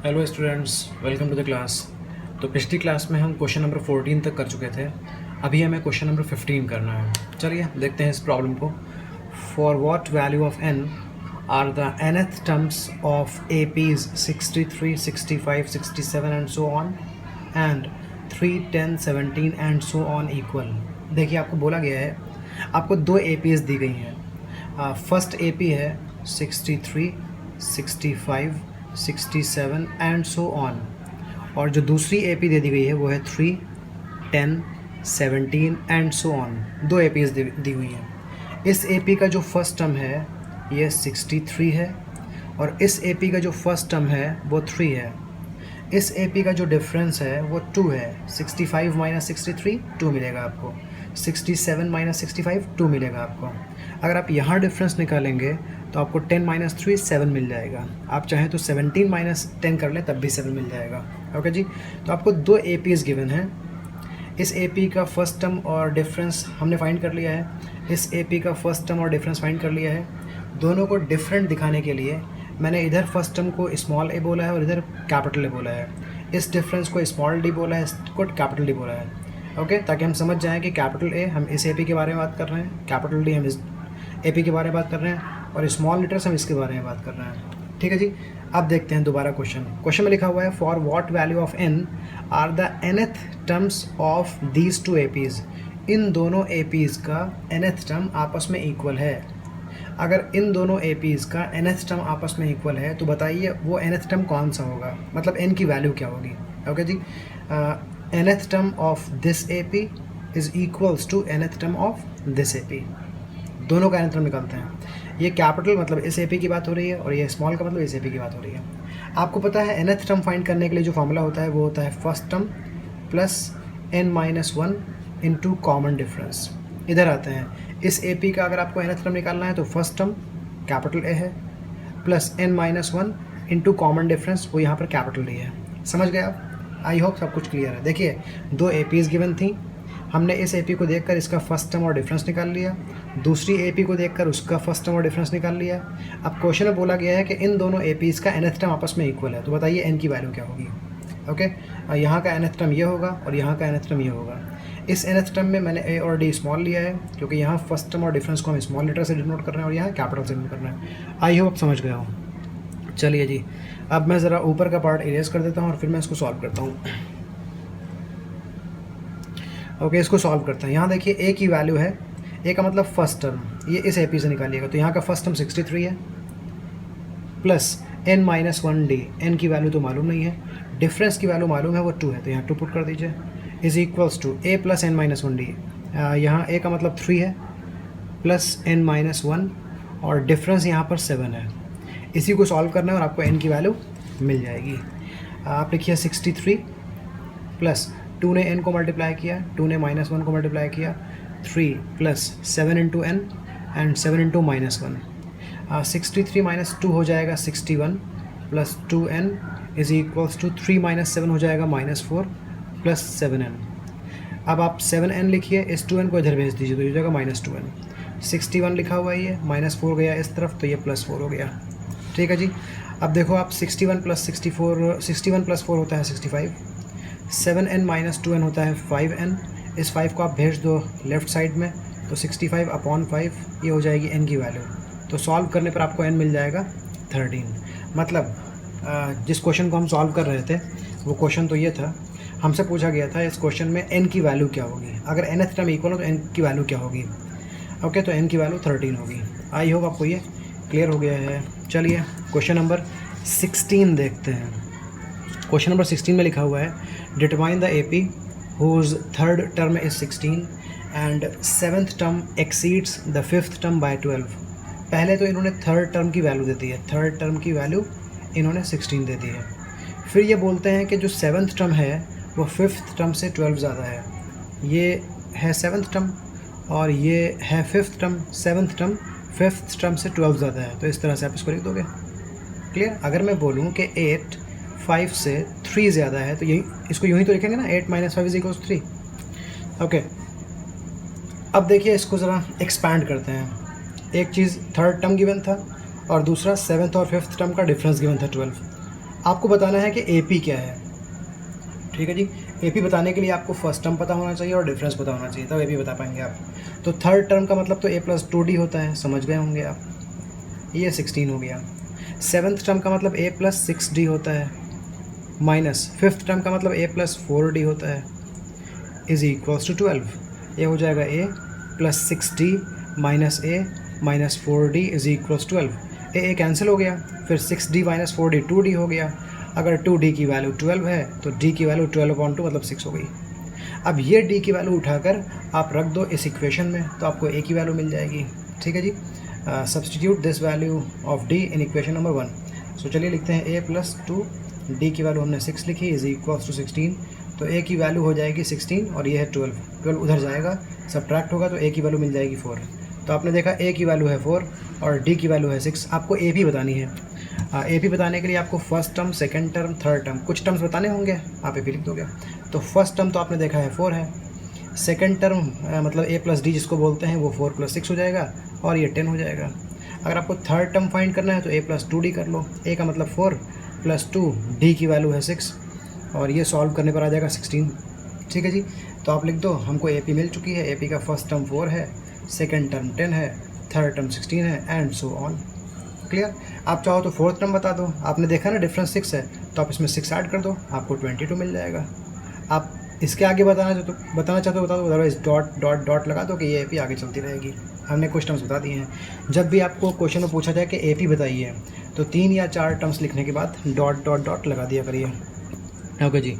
Hello students, welcome to the class. तो पिछली class में हम क्वेश्चन नंबर 14 तक कर चुके थे। अभी हमें क्वेश्चन नंबर 15 करना है। चलिए देखते हैं इस प्रॉब्लम को। For what value of n are the nth terms of APs 63, 65, 67 and so on and 3, 10, 17 and so on equal. देखिए आपको बोला गया है, आपको दो APs दी गई हैं। फर्स्ट AP है 63, 65, 67 एंड सो ऑन, और जो दूसरी AP दे दी गई है वो है 3, 10, 17 एंड सो ऑन। दो APs दी हुई हैं। इस AP का जो फर्स्ट टर्म है ये 63 है, और इस AP का जो फर्स्ट टर्म है वो 3 है। इस AP का जो डिफरेंस है वो 2 है। 65 माइनस 63 2 मिलेगा आपको, 67 माइनस 65 2 मिलेगा आपको। अगर आप यहाँ डिफरेंस निकालेंगे तो आपको 10 माइनस 3 7 मिल जाएगा। आप चाहें तो 17 माइनस 10 कर लें तब भी 7 मिल जाएगा। ओके जी, तो आपको दो APs गिवन हैं। इस AP का फर्स्ट टर्म और डिफरेंस हमने फाइंड कर लिया है। इस AP का फर्स्ट टर्म और डिफरेंस फाइंड कर लिया है। दोनों को डिफरेंट दिखाने के लिए मैंने इधर फर्स्ट टर्म को स्मॉल a बोला है और इधर कैपिटल A बोला है। इस डिफरेंस को स्मॉल d बोला है, इसको कैपिटल D बोला है। ओके, ताकि हम समझ जाएं कि कैपिटल A हम इस AP के बारे में बात कर रहे हैं, कैपिटल D हम इस AP के बारे में बात कर रहे हैं, और स्मॉल लेटर्स हम इसके बारे में बात कर रहे हैं। ठीक है जी, अब देखते हैं दोबारा क्वेश्चन में लिखा हुआ है for what value of n are the nth terms of these two APs। इन दोनों APs का nth टर्म आपस में इक्वल है। अगर इन दोनों APs का nth टर्म आपस में इक्वल है तो बताइए वो nth टर्म कौन सा होगा, मतलब n की वैल्यू क्या होगी। ओके जी, nth term of this AP is equals to nth term of this AP। दोनों का nth टर्म निकालते हैं। ये कैपिटल मतलब इस AP की बात हो रही है, और ये स्मॉल का मतलब इस AP की बात हो रही है। आपको पता है nth टर्म फाइंड करने के लिए जो फॉर्मूला होता है वो होता है first term plus n-1 into common difference. इधर आते हैं, इस AP का अगर आपको nth टर्म निकालना है तो फर्स्ट टर्म कैपिटल A है plus n-1 into common difference, वो यहाँ पर कैपिटल D है। समझ गए आप? आई होप सब कुछ क्लियर है। देखिए दो APs गिवन थी, हमने इस AP को देखकर इसका फर्स्ट टर्म और डिफरेंस निकाल लिया, दूसरी AP को देखकर उसका फर्स्ट टर्म और डिफरेंस निकाल लिया। अब क्वेश्चन में बोला गया है कि इन दोनों APs का nth टर्म आपस में इक्वल है, तो बताइए n की वैल्यू क्या होगी। ओके, यहाँ का nth टर्म ये होगा और यहाँ का nth टर्म ये होगा। इस nth टर्म में मैंने A और D स्मॉल लिया है क्योंकि यहाँ फर्स्ट टर्म और डिफरेंस को हम स्मॉल लेटर से डिनोट कर रहे हैं और यहाँ कैपिटल से डिनोट कर रहे हैं। आई होप समझ गया हूँ। चलिए जी, अब मैं ज़रा ऊपर का पार्ट इरेज कर देता हूँ और फिर मैं इसको सॉल्व करता हूँ। ओके, इसको सॉल्व करते हैं। यहाँ देखिए A की वैल्यू है, A का मतलब फर्स्ट टर्म, ये इस AP से निकालिएगा, तो यहाँ का फर्स्ट टर्म 63 है प्लस n-1d। n की वैल्यू तो मालूम नहीं है, डिफरेंस की वैल्यू मालूम है, वो 2 है, तो यहाँ 2 पुट कर दीजिए, is equals to A plus n-1d। यहाँ A का मतलब 3 है प्लस n-1, और डिफरेंस यहाँ पर 7 है। इसी को सॉल्व करना है और आपको n की वैल्यू मिल जाएगी। आप लिखिए 63 प्लस 2 ने n को मल्टीप्लाई किया, 2 ने -1 को मल्टीप्लाई किया, 3 plus 7 into n and 7 into -1। 63 minus 2 हो जाएगा 61 plus 2n is equals to 3 minus 7 हो जाएगा -4 प्लस 7n। अब आप 7n लिखिए, इस 2n को इधर भेज दीजिए तो हो जाएगा -2n। 61 लिखा हुआ है, ये -4 गया इस तरफ तो ये +4 हो गया। ठीक है जी, अब देखो आप 61 प्लस 4 होता है 65, 7n माइनस 2n होता है 5n। इस 5 को आप भेज दो लेफ़्ट साइड में तो 65 अपॉन 5 ये हो जाएगी n की वैल्यू। तो सॉल्व करने पर आपको n मिल जाएगा 13। मतलब जिस क्वेश्चन को हम सॉल्व कर रहे थे वो क्वेश्चन तो ये था, हमसे पूछा गया था इस क्वेश्चन में n की वैल्यू क्या होगी। अगर nth टर्म इक्वल हो तो n की वैल्यू क्या होगी। ओके, तो n की वैल्यू 13 होगी। आई होप आपको ये क्लियर हो गया है। चलिए क्वेश्चन नंबर 16 देखते हैं। क्वेश्चन नंबर 16 में लिखा हुआ है determine the AP whose third term is 16 and seventh term exceeds the fifth term by 12। पहले तो इन्होंने थर्ड टर्म की वैल्यू दे दी है, थर्ड टर्म की वैल्यू इन्होंने 16 दे दी है। फिर ये बोलते हैं कि जो सेवन्थ टर्म है वो फिफ्थ टर्म से 12 ज़्यादा है। ये है सेवन्थ टर्म और ये है fifth term, seventh term fifth term से 12 ज़्यादा है, तो इस तरह से आप इसको लिख दोगे। क्लियर? अगर मैं बोलूँ कि 8 5 से 3 ज़्यादा है तो यही इसको यूँ ही तो लिखेंगे ना, 8 माइनस 5 इज इक्वल्स 3। ओके, अब देखिए इसको ज़रा एक्सपैंड करते हैं। एक चीज़ थर्ड टर्म गिवन था और दूसरा सेवन्थ और फिफ्थ टर्म का डिफरेंस गिवन था 12। आपको बताना है कि ए पी क्या है। ठीक है जी, ए पी बताने के लिए आपको फर्स्ट टर्म पता होना चाहिए और डिफरेंस पता होना चाहिए, तब ए पी बता पाएंगे आप। तो थर्ड टर्म का मतलब तो ए प्लस 2d होता है, समझ गए होंगे आप, ये 16 हो गया। सेवन्थ टर्म का मतलब ए प्लस 6d होता है, माइनस फिफ्थ टर्म का मतलब ए प्लस 4d होता है, इज इक्वल्स टू 12। ये हो जाएगा A plus 6d minus A minus 4d is equals 12। A cancel हो गया, फिर 6d माइनस 4d 2d हो गया। अगर 2d की वैल्यू 12 है तो d की वैल्यू 12/2 मतलब 6 हो गई। अब ये d की वैल्यू उठाकर आप रख दो इस इक्वेशन में, तो आपको a की वैल्यू मिल जाएगी। ठीक है जी, substitute this value of d in equation number 1। So चलिए लिखते हैं a प्लस 2, d की वैल्यू हमने 6 लिखी, इज इक्वल्स टू 16। तो a की वैल्यू हो जाएगी 16 और ये है 12 उधर जाएगा, सब्ट्रैक्ट होगा तो a की वैल्यू मिल जाएगी 4। तो आपने देखा a की वैल्यू है 4 और d की वैल्यू है 6। आपको a भी बतानी है। ए पी बताने के लिए आपको first term, second term, third term, कुछ टर्म्स बताने होंगे, आप ए पी लिख दोगे। तो फर्स्ट टर्म तो आपने देखा है 4 है, सेकंड टर्म मतलब ए प्लस डी जिसको बोलते हैं वो 4 + 6 हो जाएगा और ये 10 हो जाएगा। अगर आपको थर्ड टर्म फाइंड करना है तो ए प्लस 2d कर लो, ए का मतलब 4 + 2, डी की वैल्यू है 6 और ये सॉल्व करने पर आ जाएगा 16। ठीक है जी, तो आप लिख दो हमको ए पी मिल चुकी है। ए पी का फर्स्ट टर्म 4 है, सेकेंड टर्म 10 है, थर्ड टर्म 16 है एंड सो ऑन। क्लियर। आप चाहो तो फोर्थ टर्म बता दो, आपने देखा ना डिफरेंस 6 है तो आप इसमें 6 ऐड कर दो, आपको 22 मिल जाएगा। आप इसके आगे बताना चाहते हो बता दो, अदरवाइज डॉट डॉट डॉट लगा दो कि ये ए आगे चलती रहेगी। हमने कुछ टर्म्स बता दिए हैं। जब भी आपको क्वेश्चन में पूछा जाए कि ए बताइए तो 3 या 4 टर्म्स लिखने के बाद डॉट डॉट डॉट लगा दिया करिए। ओके जी,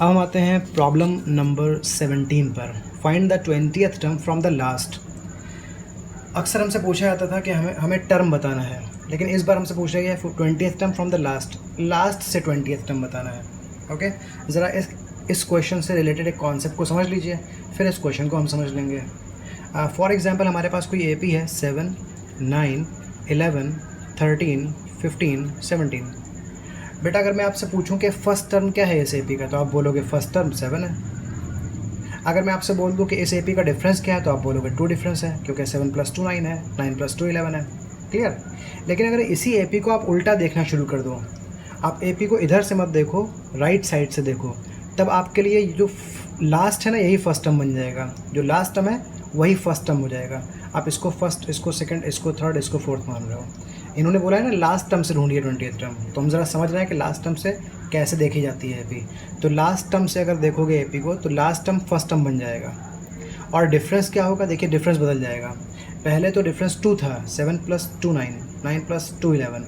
अब हम आते हैं प्रॉब्लम नंबर 17 पर। Find the 20th term from the last. अक्सर हमसे पूछा जाता था कि हमें टर्म बताना है, लेकिन इस बार हमसे पूछा गया है 20th term from the last से 20th टर्म बताना है। ओके, ज़रा इस क्वेश्चन से रिलेटेड एक कॉन्सेप्ट को समझ लीजिए, फिर इस क्वेश्चन को हम समझ लेंगे। फॉर एग्जांपल हमारे पास कोई AP है 7, 9, 11, 13, 15, 17। बेटा अगर मैं आपसे पूछूं कि फ़र्स्ट टर्म क्या है इस AP का, तो आप बोलोगे फर्स्ट टर्म 7 है। अगर मैं आपसे बोल दूं कि इस AP का डिफरेंस क्या है तो आप बोलोगे 2 डिफरेंस है, क्योंकि 7 + 2 9 है, 9 + 2 11 है। क्लियर। लेकिन अगर इसी AP को आप उल्टा देखना शुरू कर दो, आप AP को इधर से मत देखो, राइट साइड से देखो, तब आपके लिए जो लास्ट है ना यही फर्स्ट टर्म बन जाएगा। जो लास्ट टर्म है वही फर्स्ट टर्म हो जाएगा। आप इसको फर्स्ट, इसको सेकंड, इसको थर्ड, इसको फोर्थ मान रहे हो। इन्होंने बोला है ना लास्ट टर्म से ढूंढिए 20th टर्म, तो हम ज़रा समझ रहे हैं कि लास्ट टर्म से कैसे देखी जाती है AP। तो लास्ट टर्म से अगर देखोगे AP को तो लास्ट टर्म फर्स्ट टर्म बन जाएगा। और डिफरेंस क्या होगा, देखिए डिफरेंस बदल जाएगा। पहले तो डिफरेंस 2 था, 7 + 2 9, 9 + 2 11,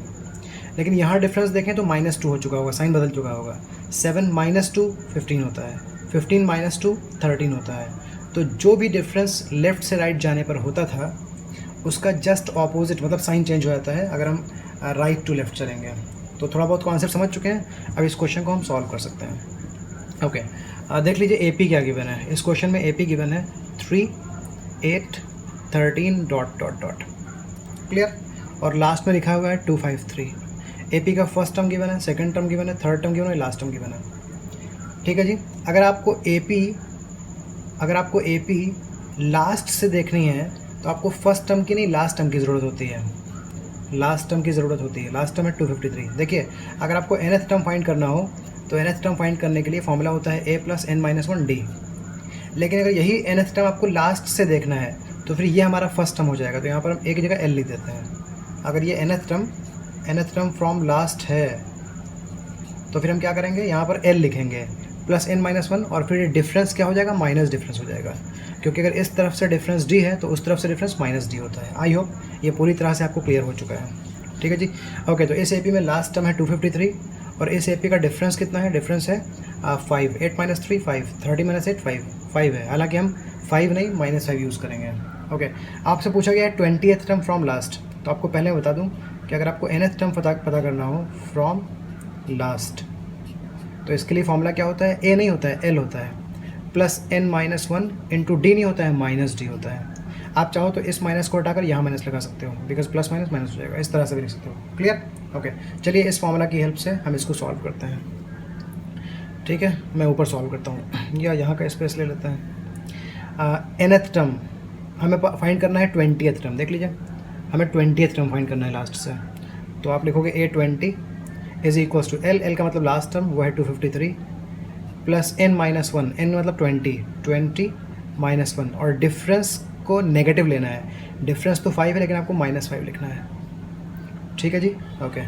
लेकिन यहाँ डिफरेंस देखें तो -2 हो चुका होगा, साइन बदल चुका होगा। 7 - 2 15 होता है, 15 - 2 13 होता है। तो जो भी डिफरेंस लेफ़्ट से राइट जाने पर होता था उसका जस्ट ऑपोजिट मतलब साइन चेंज हो जाता है अगर हम राइट टू लेफ़्ट चलेंगे। तो थोड़ा बहुत कॉन्सेप्ट समझ चुके हैं, अब इस क्वेश्चन को हम सॉल्व कर सकते हैं। ओके, देख लीजिए AP क्या गिवन है। इस क्वेश्चन में AP गिवन है 3, 8, 13 डॉट डॉट डॉट। क्लियर। और लास्ट में लिखा हुआ है 253। AP का फर्स्ट टर्म गिवन है, सेकंड टर्म गिवन है, थर्ड टर्म गिवन है, लास्ट टर्म गिवन है। ठीक है जी। अगर आपको AP लास्ट से देखनी है तो आपको फर्स्ट टर्म की नहीं लास्ट टर्म की ज़रूरत होती है। लास्ट टर्म की ज़रूरत होती है। लास्ट टर्म है 253। देखिए अगर आपको nth टर्म फाइंड करना हो तो nth टर्म फाइंड करने के लिए फॉर्मूला होता है a + n - 1d। लेकिन अगर यही nth टर्म आपको लास्ट से देखना है तो फिर ये हमारा फर्स्ट टर्म हो जाएगा। तो यहाँ पर हम a की जगह l लिख देते हैं। अगर ये nth टर्म फ्रॉम लास्ट है तो फिर हम क्या करेंगे, यहाँ पर l लिखेंगे +n - 1 और फिर ये डिफरेंस क्या हो जाएगा, माइनस डिफरेंस हो जाएगा। क्योंकि अगर इस तरफ से डिफरेंस d है तो उस तरफ से डिफरेंस -d होता है। आई होप ये पूरी तरह से आपको क्लियर हो चुका है। ठीक है जी। ओके, तो इस AP में लास्ट टर्म है 253 और इस AP का डिफरेंस कितना है, डिफरेंस है 5, 8 - 3 5, 30 - 8 5 है। हालांकि हम 5 नहीं -5 यूज़ करेंगे। ओके, आपसे पूछा गया है 20th टर्म फ्रॉम लास्ट। तो आपको पहले बता दूँ कि अगर आपको nth टर्म पता करना हो फ्रॉम लास्ट तो इसके लिए फॉर्मूला क्या होता है, a नहीं होता है l होता है, +n - 1 इंटू d नहीं होता है, -d होता है। आप चाहो तो इस माइनस को हटाकर यहाँ माइनस लगा सकते हो, बिकॉज प्लस माइनस माइनस हो जाएगा। इस तरह से भी लिख सकते हो। क्लियर। ओके, चलिए इस फॉर्मूला की हेल्प से हम इसको सॉल्व करते हैं। ठीक है, मैं ऊपर सॉल्व करता हूँ या यहाँ का स्पेस ले लेते हैं। nth टर्म हमें फाइंड करना है 20th टर्म। देख लीजिए हमें 20th टर्म फाइंड करना है लास्ट से। तो आप लिखोगे A20 is equals to L, L का मतलब लास्ट टर्म वो है 253 plus n minus one, n मतलब 20 माइनस वन, और डिफरेंस को नेगेटिव लेना है। डिफरेंस तो 5 है लेकिन आपको -5 लिखना है। ठीक है जी, ओके।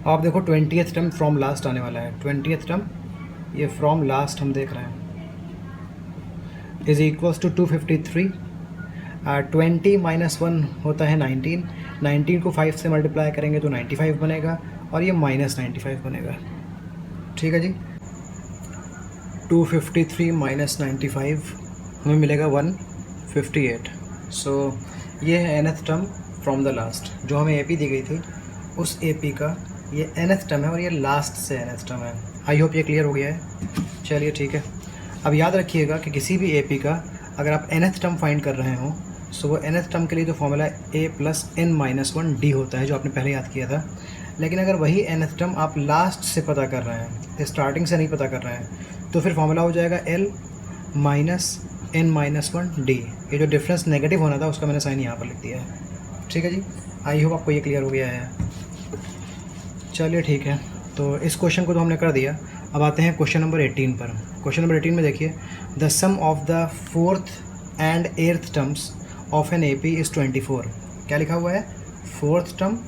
आप देखो 20th टर्म फ्रॉम लास्ट आने वाला है। 20th टर्म ये फ्रॉम लास्ट हम देख रहे हैं, is equals to 253। 20 minus one होता है 19, 19 को 5 से मल्टीप्लाई करेंगे तो 95 बनेगा, और ये -95 बनेगा। ठीक है जी, 253 माइनस 95 हमें मिलेगा 158। सो ये है nth term from the last, जो हमें AP दी गई थी उस AP का ये nth टर्म है, और ये लास्ट से nth टर्म है। आई होप ये क्लियर हो गया है। चलिए ठीक है, अब याद रखिएगा कि किसी भी AP का अगर आप nth टर्म फाइंड कर रहे हो, सो वो nth टर्म के लिए जो फॉर्मूला A प्लस n-1D होता है, जो आपने पहले याद किया था। लेकिन अगर वही nth टर्म आप लास्ट से पता कर रहे हैं, स्टार्टिंग से नहीं पता कर रहे हैं, तो फिर फॉर्मूला हो जाएगा L माइनस n-1D। ये जो डिफरेंस नेगेटिव होना था उसका मैंने साइन यहाँ पर लिख दिया है। ठीक है जी, आई होप आपको ये क्लियर हो गया है। चलिए ठीक है, तो इस क्वेश्चन को तो हमने कर दिया। अब आते हैं क्वेश्चन नंबर 18 पर। क्वेश्चन नंबर 18 में देखिए, the sum of the 4th and 8th terms of an AP is 24। क्या लिखा हुआ है? 4th टर्म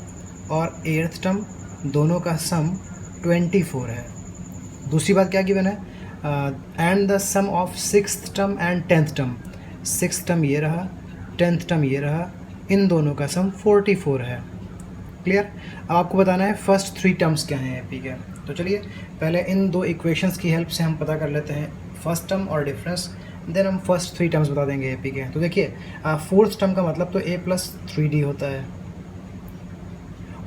और 8th टर्म दोनों का सम 24 है। दूसरी बात क्या गिवन है? And the sum of 6th term and 10th term, 6th term ये रहा, 10th टर्म ये रहा, इन दोनों का सम 44 है। क्लियर? अब आपको बताना है फर्स्ट 3 टर्म्स क्या हैं AP के। तो चलिए पहले इन दो इक्वेशंस की हेल्प से हम पता कर लेते हैं फर्स्ट टर्म और डिफरेंस, देन हम फर्स्ट 3 टर्म्स बता देंगे AP के। तो देखिए 4th टर्म का मतलब तो A प्लस 3D होता है,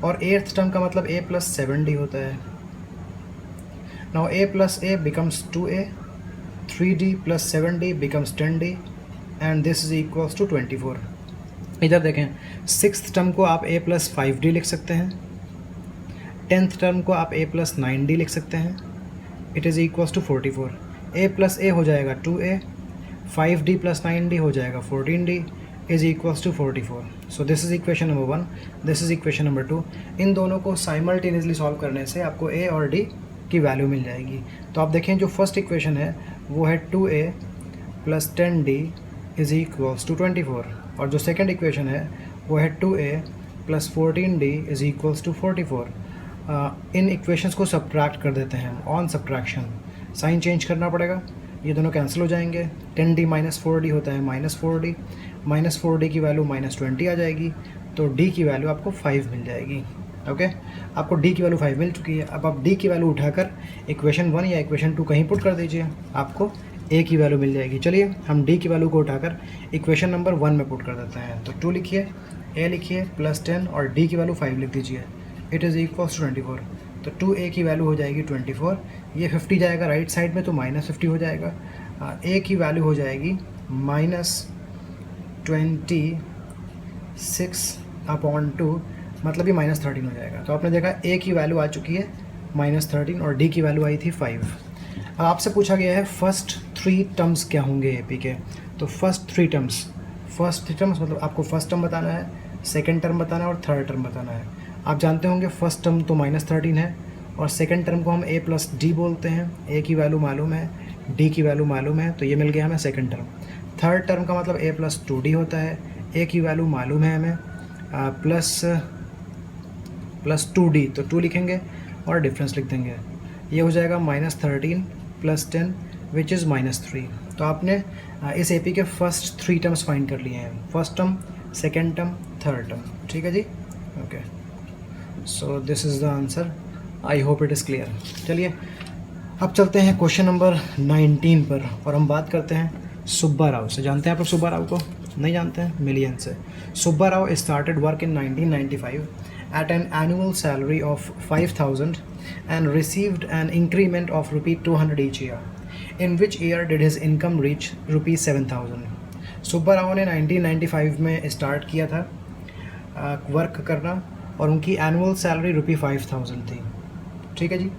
और 8th टर्म का मतलब A प्लस 7D होता है। Now A plus A becomes 2A, 3D plus 7D becomes 10D, and this is equals to 24। इधर देखें, 6th टर्म को आप A प्लस 5D लिख सकते हैं, 10th टर्म को आप A प्लस 9D लिख सकते हैं। It is equals to 44। A plus A हो जाएगा 2A, 5D प्लस 9D हो जाएगा 14D, is equals to 44। So this is equation number 1, this is equation number 2। इन दोनों को साइमल्टेनियसली सॉल्व करने से आपको A और D की वैल्यू मिल जाएगी। तो आप देखें जो फर्स्ट इक्वेशन है वो है 2A plus 10D is equals to 24, और जो सेकेंड इक्वेशन है वो है 2A plus 14D is equals to 44। इन इक्वेशंस को सब्ट्रैक्ट कर देते हैं हम, ऑन सब्ट्रैक्शन साइन चेंज करना पड़ेगा, ये दोनों कैंसिल हो जाएंगे। 10D माइनस 4D होता है -4D, -4D की वैल्यू -20 आ जाएगी, तो D की वैल्यू आपको 5 मिल जाएगी। ओके, आपको D की वैल्यू 5 मिल चुकी है। अब आप D की वैल्यू उठाकर इक्वेशन 1 या इक्वेशन 2 कहीं पुट कर दीजिए, आपको A की वैल्यू मिल जाएगी। चलिए हम D की वैल्यू को उठाकर इक्वेशन नंबर 1 में पुट कर देते हैं। तो 2 लिखिए, A लिखिए प्लस 10, और D की वैल्यू 5 लिख दीजिए। It is equals to 24। तो 2A की वैल्यू हो जाएगी 24, ये 50 जाएगा राइट साइड में तो -50 हो जाएगा। A की वैल्यू हो जाएगी -26/2, मतलब ये -13 हो जाएगा। तो आपने देखा A की वैल्यू आ चुकी है -13, और D की वैल्यू आई थी 5। अब आपसे पूछा गया है फर्स्ट 3 टर्म्स क्या होंगे AP के। तो फर्स्ट 3 टर्म्स मतलब आपको फर्स्ट टर्म बताना है, सेकेंड टर्म बताना है, और थर्ड टर्म बताना है। आप जानते होंगे फर्स्ट टर्म तो -13 है, और सेकेंड टर्म को हम A प्लस D बोलते हैं। A की वैल्यू मालूम है, D की वैल्यू मालूम है, तो ये मिल गया हमें सेकेंड टर्म। थर्ड टर्म का मतलब A प्लस 2D होता है, A की वैल्यू मालूम है हमें, प्लस 2D, तो 2 लिखेंगे और डिफरेंस लिख देंगे। ये हो जाएगा -13 प्लस 10 विच इज़ -3। तो आपने इस AP के फर्स्ट 3 टर्म्स फाइंड कर लिए हैं, first term, second term, third term. ठीक है जी, okay. So this is the answer, I hope it is clear. चलिए अब चलते हैं क्वेश्चन नंबर 19 पर, और हम बात करते हैं सुब्बा राव से। जानते हैं आप लोग सुब्बा राव को? नहीं जानते हैं? मिलियन से। Subba Rao started work in 1995 at an annual salary of 5,000 and received an increment of ₹200 each year. In which year did his income reach ₹7,000? Subba Rao ने 1995 में स्टार्ट किया था वर्क करना, और उनकी एनुअल सैलरी ₹5,000 थी। ठीक है जी,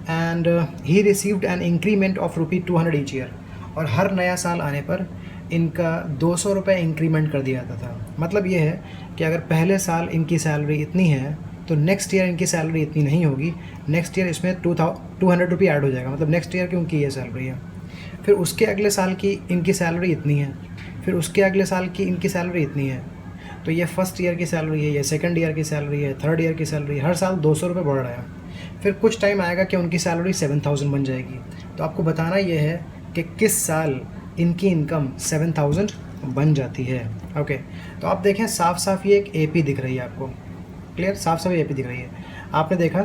and he received an increment of ₹200 each year, और हर नया साल आने पर इनका 200 रुपये इंक्रीमेंट कर दिया जाता था। मतलब ये है कि अगर पहले साल इनकी सैलरी इतनी है तो नेक्स्ट ईयर इनकी सैलरी इतनी नहीं होगी, नेक्स्ट ईयर इसमें 200 रुपये ऐड हो जाएगा, मतलब नेक्स्ट ईयर की उनकी ये सैलरी है। फिर उसके अगले साल की इनकी सैलरी इतनी है, फिर उसके अगले साल की इनकी सैलरी इतनी है। तो ये फर्स्ट ईयर की सैलरी है, ये सेकंड ईयर की सैलरी है, थर्ड ईयर की सैलरी, हर साल 200 रुपये बढ़ रहा है। फिर कुछ टाइम आएगा कि उनकी सैलरी 7000 बन जाएगी। तो आपको बताना ये है कि किस साल इनकी इनकम 7000 बन जाती है। ओके, तो आप देखें साफ साफ ये एक एपी दिख रही है आपको, क्लियर, साफ साफ एपी दिख रही है। आपने देखा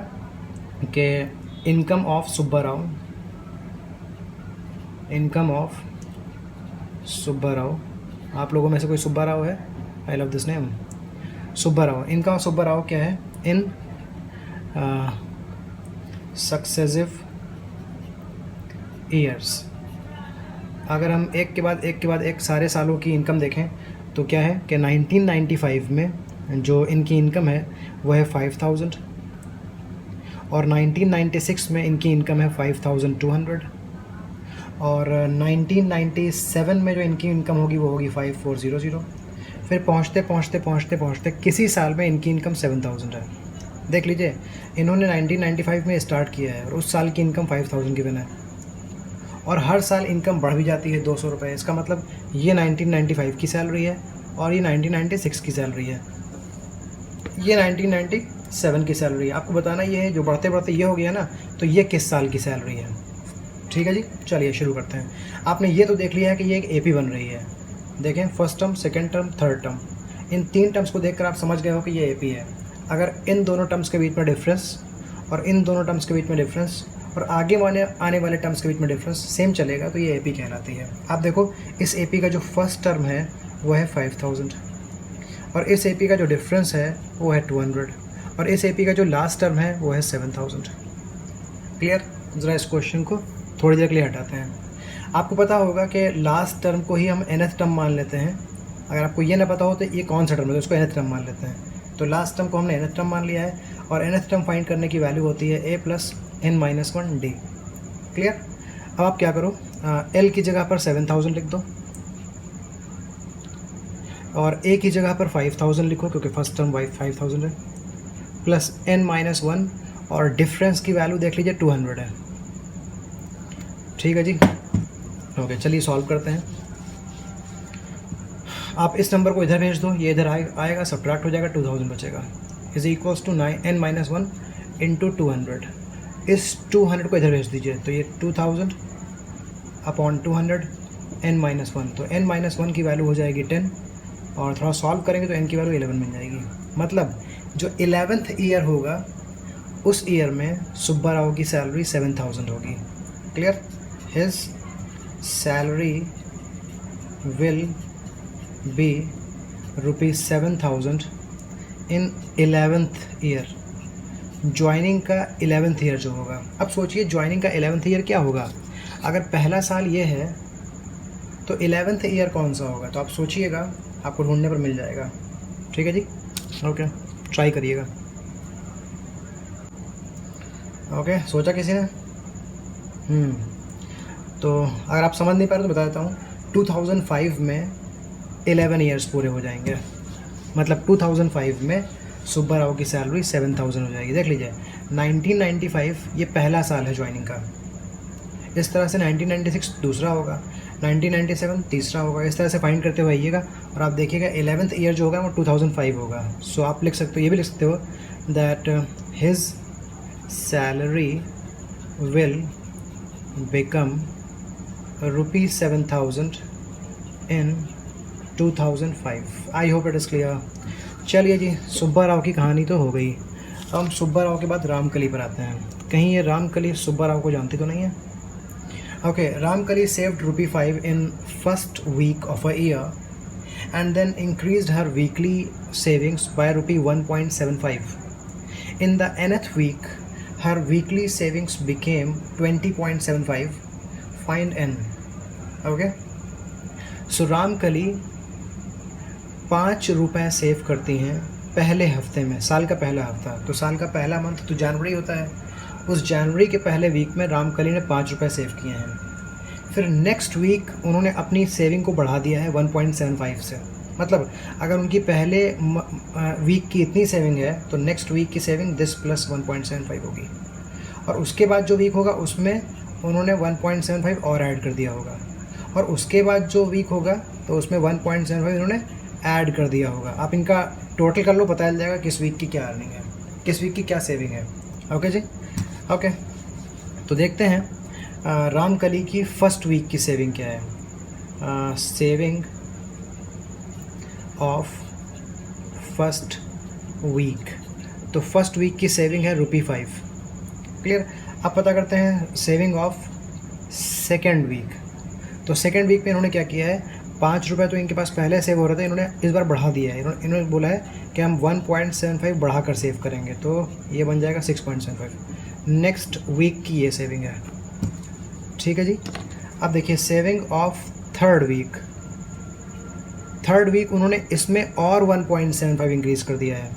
कि income of Subba Rao, income of Subba Rao, आप लोगों में से कोई सुब्बा राव है? I love this name, Subba Rao. Income of Subba Rao क्या है? In successive years. अगर हम एक के बाद एक सारे सालों की इनकम देखें तो क्या है कि 1995 में जो इनकी इनकम है वो है 5000, और 1996 में इनकी इनकम है 5200, और 1997 में जो इनकी इनकम होगी वो होगी 5400। फिर पहुँचते किसी साल में इनकी इनकम 7000 है। देख लीजिए, इन्होंने 1995 में स्टार्ट किया है और उस साल की इनकम 5000 गिवन है, और हर साल इनकम बढ़ भी जाती है 200 रुपये। इसका मतलब ये 1995 की सैलरी है और ये 1996 की सैलरी है, ये 1997 की सैलरी है। आपको बताना ये है, जो बढ़ते बढ़ते ये हो गया ना, तो ये किस साल की सैलरी है। ठीक है जी, चलिए शुरू करते हैं। आपने ये तो देख लिया है कि ये एक एपी बन रही है। देखें, first term, second term, third term, इन 3 टर्म्स को देखकर आप समझ गए हो कि ये एपी है। अगर इन दोनों टर्म्स के बीच में डिफरेंस और इन दोनों टर्म्स के बीच में डिफरेंस और आगे आने वाले टर्म्स के बीच में डिफरेंस सेम चलेगा तो ये एपी कहलाती है। आप देखो, इस एपी का जो फर्स्ट टर्म है वो है 5000, और इस एपी का जो डिफरेंस है वो है 200, और इस एपी का जो लास्ट टर्म है वो है 7000। क्लियर? ज़रा इस क्वेश्चन को थोड़ी देर के लिए हटाते हैं। आपको पता होगा कि लास्ट टर्म को ही हम nth टर्म मान लेते हैं। अगर आपको ये ना पता हो तो ये कौन सा टर्म है तो उसको nth टर्म मान लेते हैं। तो लास्ट टर्म को हमने nth टर्म मान लिया है, और nth टर्म फाइंड करने की वैल्यू होती है a + n-1d। क्लियर? अब आप क्या करो, l की जगह पर 7000 लिख दो और a की जगह पर 5000 लिखो क्योंकि फर्स्ट टर्म 5000 है, प्लस n-1, और डिफरेंस की वैल्यू देख लीजिए 200 है। ठीक है जी, ओके, चलिए सॉल्व करते हैं। आप इस नंबर को इधर भेज दो, ये इधर आएगा, सब्ट्रैक्ट हो जाएगा, 2000 बचेगा, is equals to n-1 into 200। इस 200 को इधर भेज दीजिए तो ये 2000 अपॉन 200 n-1, तो n-1 की वैल्यू हो जाएगी 10, और थोड़ा सॉल्व करेंगे तो n की वैल्यू 11 मिल जाएगी। मतलब जो 11th ईयर होगा उस ईयर में सुब्बा राव की सैलरी 7000 होगी। Clear? His salary will be ₹7000 in 11th year. Joining का 11th ईयर जो होगा, अब सोचिए ज्वाइनिंग का 11th ईयर क्या होगा। अगर पहला साल ये है तो 11th ईयर कौन सा होगा, तो आप सोचिएगा, आपको ढूंढने पर मिल जाएगा। ठीक है जी, ओके, ट्राई करिएगा। ओके, सोचा किसी ने? तो अगर आप समझ नहीं पा रहे तो बता देता हूँ। 2005 में 11 ईयर्स पूरे हो जाएंगे, मतलब 2005 में सुब्बा राव की सैलरी 7000 हो जाएगी। देख लीजिए, 1995 ये पहला साल है ज्वाइनिंग का, इस तरह से 1996 दूसरा होगा, 1997 तीसरा होगा, इस तरह से फाइंड करते हुए आइएगा और आप देखिएगा 11th ईयर जो होगा वो 2005 होगा। सो आप लिख सकते हो, ये भी लिख सकते हो that his salary will become ₹7000 in 2005। I hope it is clear. चलिए जी, सुब्बा राव की कहानी तो हो गई। अब हम सुब्बा राव के बाद रामकली पर आते हैं। कहीं ये रामकली सुब्बा राव को जानती तो नहीं है? Okay, Ramkali saved ₹5 in first week of a year and then increased her weekly savings by ₹1.75. In the nth week, her weekly savings became 20.75. Find n. Okay. So Ramkali ₹5 save करती हैं पहले हफ्ते में, साल का पहला हफ्ता। तो साल का पहला मंथ तो जनवरी होता है, उस जनवरी के पहले वीक में रामकली ने ₹5 सेव किए हैं। फिर नेक्स्ट वीक उन्होंने अपनी सेविंग को बढ़ा दिया है 1.75 से। मतलब अगर उनकी पहले वीक की इतनी सेविंग है तो नेक्स्ट वीक की सेविंग दिस प्लस 1.75 होगी, और उसके बाद जो वीक होगा उसमें उन्होंने 1.75 और ऐड कर दिया होगा, और उसके बाद जो वीक होगा तो उसमें 1.75 इन्होंने ऐड कर दिया होगा। आप इनका टोटल कर लो, पता चल जाएगा किस वीक की क्या अर्निंग है, किस वीक की क्या सेविंग है। ओके जी, ओके। तो देखते हैं रामकली की फर्स्ट वीक की सेविंग क्या है। सेविंग ऑफ फर्स्ट वीक, तो फर्स्ट वीक की सेविंग है ₹5। क्लियर। अब पता करते हैं सेविंग ऑफ सेकेंड वीक। तो सेकेंड वीक में इन्होंने क्या किया है, ₹5 तो इनके पास पहले सेव हो रहे थे, इन्होंने इस बार बढ़ा दिया है। इन्होंने बोला है कि हम 1.75 बढ़ा कर सेव करेंगे, तो ये बन जाएगा 6.75। नेक्स्ट वीक की ये सेविंग है, ठीक है जी। अब देखिए saving of third week. Third week उन्होंने इसमें और 1.75 इंक्रीज़ कर दिया है।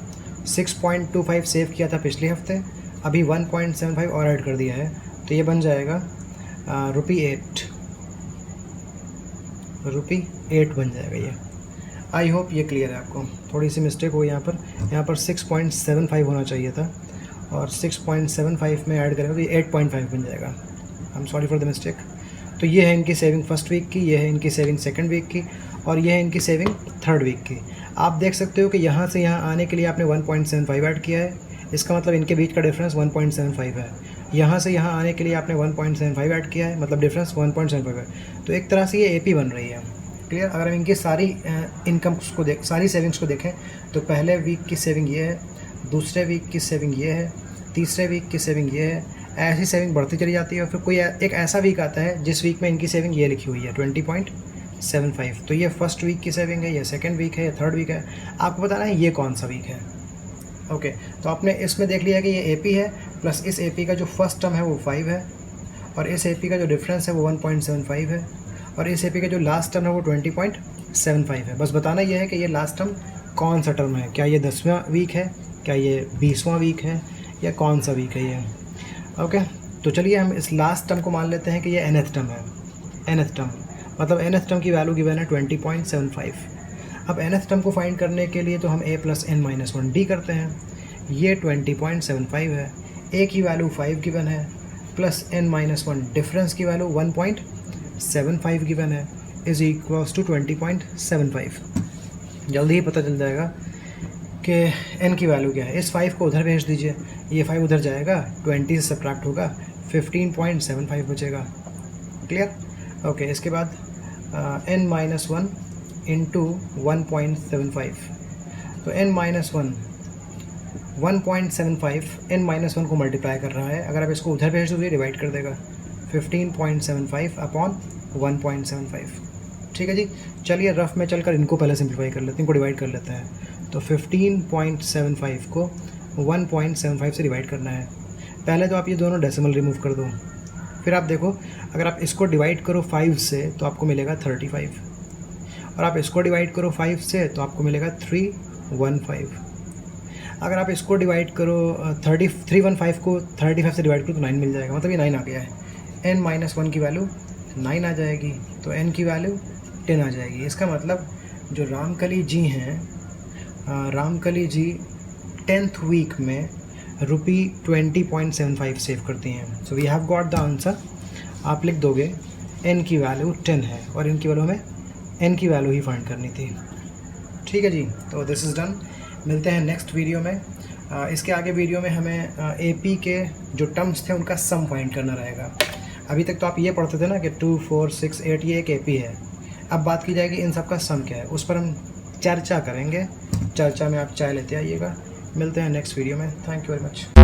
6.25 सेव किया था पिछले हफ्ते, अभी 1.75 और ऐड कर दिया है, तो ये बन जाएगा ₹8 बन जाएगा ये। आई होप ये क्लियर है आपको। थोड़ी सी मिस्टेक हो यहाँ पर 6.75 होना चाहिए था, और 6.75 में ऐड करेंगे तो ये 8.5 बन जाएगा। I am sorry for the mistake. तो ये है इनकी सेविंग फर्स्ट वीक की, ये है इनकी सेविंग सेकंड वीक की, और ये है इनकी सेविंग थर्ड वीक की। आप देख सकते हो कि यहाँ से यहाँ आने के लिए आपने 1.75 ऐड किया है, इसका मतलब इनके बीच का डिफरेंस 1.75 है। यहाँ से यहाँ आने के लिए आपने 1.75 ऐड किया है, मतलब डिफरेंस 1.75 है। तो एक तरह से ये AP बन रही है। क्लियर। अगर हम इनकी सारी इनकम्स को सारी सेविंग्स को देखें तो पहले वीक की सेविंग ये है, दूसरे वीक की सेविंग ये है, तीसरे वीक की सेविंग ये है, ऐसी सेविंग बढ़ती चली जाती है। और फिर कोई एक ऐसा वीक आता है जिस वीक में इनकी सेविंग ये लिखी हुई है 20.75। तो ये फर्स्ट वीक की सेविंग है, ये सेकंड वीक है, ये थर्ड वीक है। आपको बताना है ये कौन सा वीक है। ओके, तो आपने इसमें देख लिया कि ये AP है, प्लस इस AP का जो फर्स्ट टर्म है वो 5 है, और इस AP का जो डिफरेंस है वो 1.75 है, और इस AP का जो लास्ट टर्म है वो 20.75 है। बस बताना ये है कि ये लास्ट टर्म कौन सा टर्म है, क्या ये 10वां वीक है, क्या ये 20वां वीक है, या कौन सा वीक है ये। ओके, तो चलिए हम इस लास्ट टर्म को मान लेते हैं कि ये nth टर्म है। nth टर्म मतलब nth टर्म की वैल्यू गिवन है 20.75। अब nth टर्म को फाइंड करने के लिए तो हम a + n-1d करते हैं। ये 20.75 है, a की वैल्यू 5 गिवन है, प्लस n-1 डिफरेंस की वैल्यू 1.75 गिवन है, इज इक्वल्स टू 20.75। जल्दी ही पता चल जाएगा कि n की वैल्यू क्या है। इस 5 को उधर भेज दीजिए, ये 5 उधर जाएगा, 20 से सब्ट्रैक्ट होगा, 15.75 बचेगा। क्लियर। ओके, इसके बाद n-1 इंटू 1.75, तो n-1 1.75 n-1 को मल्टीप्लाई कर रहा है। अगर आप इसको उधर भेज दो तो ये डिवाइड कर देगा, 15.75 अपॉन 1.75। ठीक है जी। चलिए रफ में चलकर इनको पहले सिंप्लीफाई कर लेते हैं, इनको डिवाइड कर लेते हैं। तो 15.75 को 1.75 से डिवाइड करना है। पहले तो आप ये दोनों डेसिमल रिमूव कर दो, फिर आप देखो अगर आप इसको डिवाइड करो 5 से तो आपको मिलेगा 35, और आप इसको डिवाइड करो 5 से तो आपको मिलेगा 315। अगर आप इसको डिवाइड करो 315 को 35 से डिवाइड करो तो 9 मिल जाएगा, मतलब ये 9 आ गया है। n-1 की वैल्यू 9 आ जाएगी, तो n की वैल्यू 10 आ जाएगी। इसका मतलब जो रामकली जी हैं, रामकली जी 10th वीक में ₹20.75 सेव करती हैं। So we have got the answer. आप लिख दोगे n की वैल्यू 10 है, और n की वैल्यू हमें n की वैल्यू ही फाइंड करनी थी। ठीक है जी, तो दिस इज़ डन। मिलते हैं नेक्स्ट वीडियो में। इसके आगे वीडियो में हमें AP के जो टर्म्स थे उनका सम फाइंड करना रहेगा। अभी तक तो आप ये पढ़ते थे ना कि 2, 4, 6, 8 ये एक AP है। अब बात की जाएगी इन सब का सम क्या है, उस पर हम चर्चा करेंगे। चर्चा में आप चाय लेते आइएगा। मिलते हैं नेक्स्ट वीडियो में। Thank you very much.